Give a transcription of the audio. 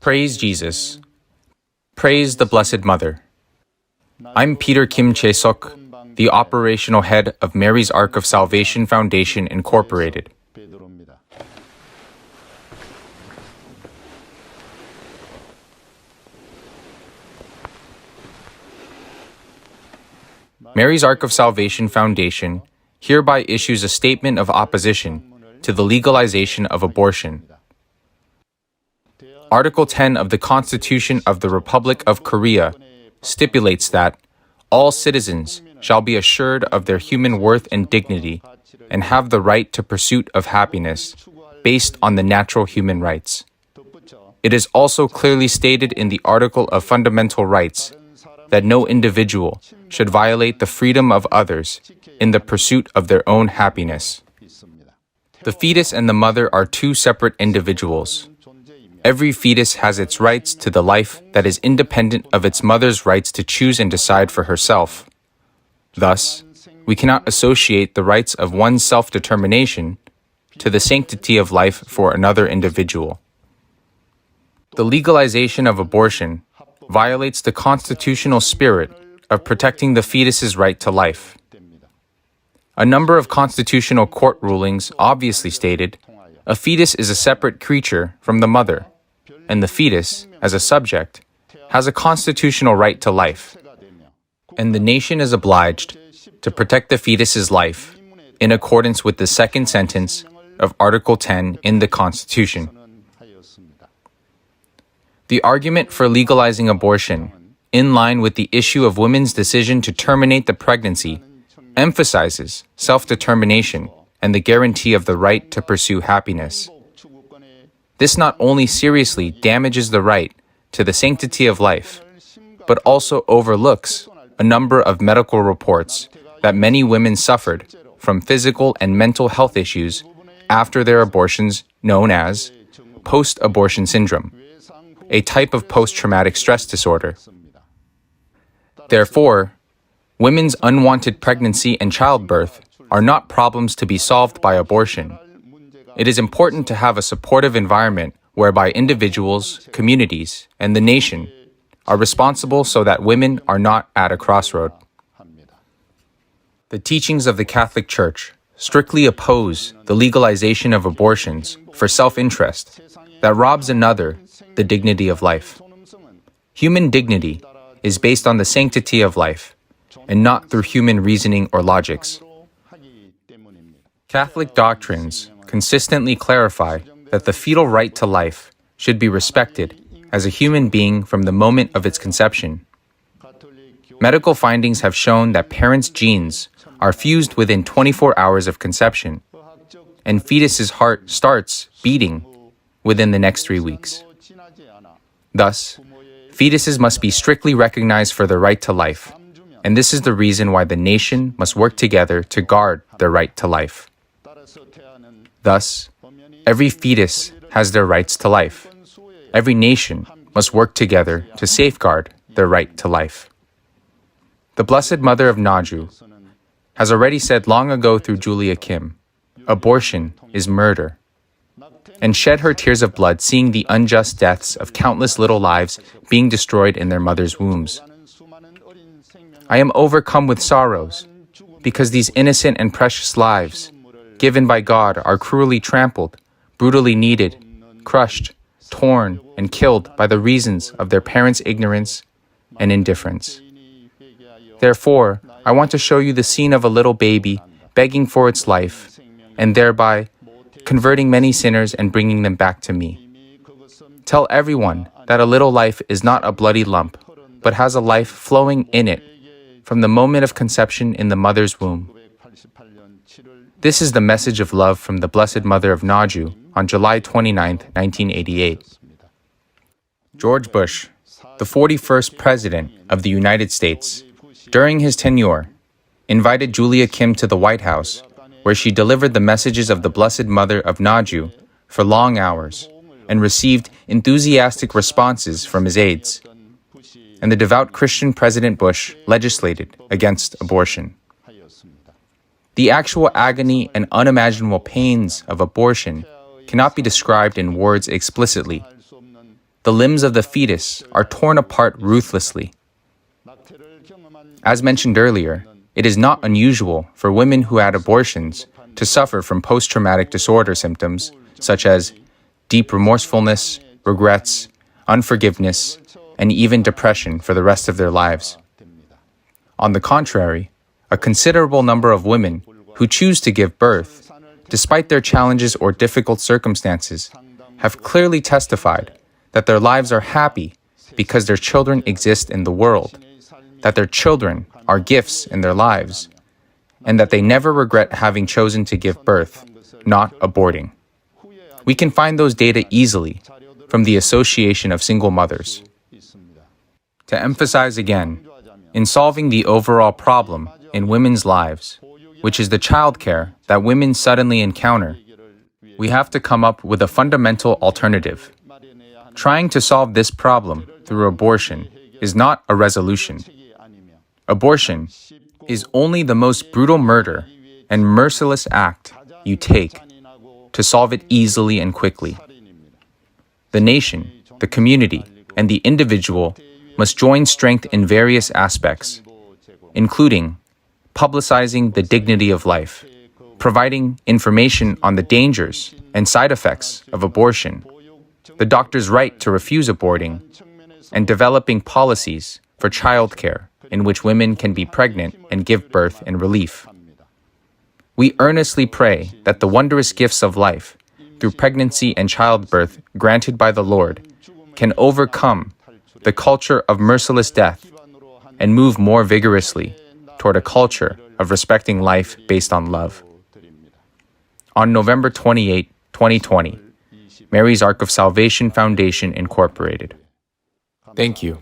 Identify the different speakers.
Speaker 1: Praise Jesus. Praise the Blessed Mother. I'm Peter Kim Chae-sok, the operational head of Mary's Ark of Salvation Foundation, Incorporated. Mary's Ark of Salvation Foundation hereby issues a statement of opposition to the legalization of abortion. Article 10 of the Constitution of the Republic of Korea stipulates that all citizens shall be assured of their human worth and dignity and have the right to pursuit of happiness based on the natural human rights. It is also clearly stated in the Article of Fundamental Rights that no individual should violate the freedom of others in the pursuit of their own happiness. The fetus and the mother are two separate individuals. Every fetus has its rights to the life that is independent of its mother's rights to choose and decide for herself. Thus, we cannot associate the rights of one's self-determination to the sanctity of life for another individual. The legalization of abortion violates the constitutional spirit of protecting the fetus's right to life. A number of constitutional court rulings obviously stated a fetus is a separate creature from the mother, and the fetus, as a subject, has a constitutional right to life, and the nation is obliged to protect the fetus's life in accordance with the second sentence of Article 10 in the Constitution. The argument for legalizing abortion, in line with the issue of women's decision to terminate the pregnancy, emphasizes self-determination and the guarantee of the right to pursue happiness. This not only seriously damages the right to the sanctity of life, but also overlooks a number of medical reports that many women suffered from physical and mental health issues after their abortions known as post-abortion syndrome, a type of post-traumatic stress disorder. Therefore, women's unwanted pregnancy and childbirth are not problems to be solved by abortion. It is important to have a supportive environment whereby individuals, communities, and the nation are responsible so that women are not at a crossroad. The teachings of the Catholic Church strictly oppose the legalization of abortions for self-interest that robs another the dignity of life. Human dignity is based on the sanctity of life and not through human reasoning or logics. Catholic doctrines consistently clarify that the fetal right to life should be respected as a human being from the moment of its conception. Medical findings have shown that parents' genes are fused within 24 hours of conception, and fetus's heart starts beating within the next 3 weeks. Thus, fetuses must be strictly recognized for their right to life, and this is the reason why the nation must work together to guard their right to life. Thus, every fetus has their rights to life. Every nation must work together to safeguard their right to life. The Blessed Mother of Naju has already said long ago through Juliakim, abortion is murder, and shed her tears of blood seeing the unjust deaths of countless little lives being destroyed in their mothers' wombs. I am overcome with sorrows because these innocent and precious lives given by God are cruelly trampled, brutally kneaded, crushed, torn, and killed by the reasons of their parents' ignorance and indifference. Therefore, I want to show you the scene of a little baby begging for its life, and thereby converting many sinners and bringing them back to me. Tell everyone that a little life is not a bloody lump, but has a life flowing in it from the moment of conception in the mother's womb. This is the message of love from the Blessed Mother of Naju on July 29, 1988. George Bush, the 41st President of the United States, during his tenure, invited Juliakim to the White House, where she delivered the messages of the Blessed Mother of Naju for long hours and received enthusiastic responses from his aides. And the devout Christian President Bush legislated against abortion. The actual agony and unimaginable pains of abortion cannot be described in words explicitly. the limbs of the fetus are torn apart ruthlessly. As mentioned earlier, it is not unusual for women who had abortions to suffer from post-traumatic disorder symptoms such as deep remorsefulness, regrets, unforgiveness, and even depression for the rest of their lives. On the contrary, a considerable number of women who choose to give birth, despite their challenges or difficult circumstances, have clearly testified that their lives are happy because their children exist in the world, that their children are gifts in their lives, and that they never regret having chosen to give birth, not aborting. We can find those data easily from the Association of Single Mothers. To emphasize again, in solving the overall problem in women's lives, which is the childcare that women suddenly encounter, we have to come up with a fundamental alternative. Trying to solve this problem through abortion is not a resolution. Abortion is only the most brutal murder and merciless act you take to solve it easily and quickly. The nation, the community, and the individual must join strength in various aspects, including publicizing the dignity of life, providing information on the dangers and side effects of abortion, the doctor's right to refuse aborting, and developing policies for childcare in which women can be pregnant and give birth in relief. We earnestly pray that the wondrous gifts of life, through pregnancy and childbirth granted by the Lord, can overcome the culture of merciless death and move more vigorously toward a culture of respecting life based on love. On November 28, 2020, Mary's Ark of Salvation Foundation Incorporated. Thank you.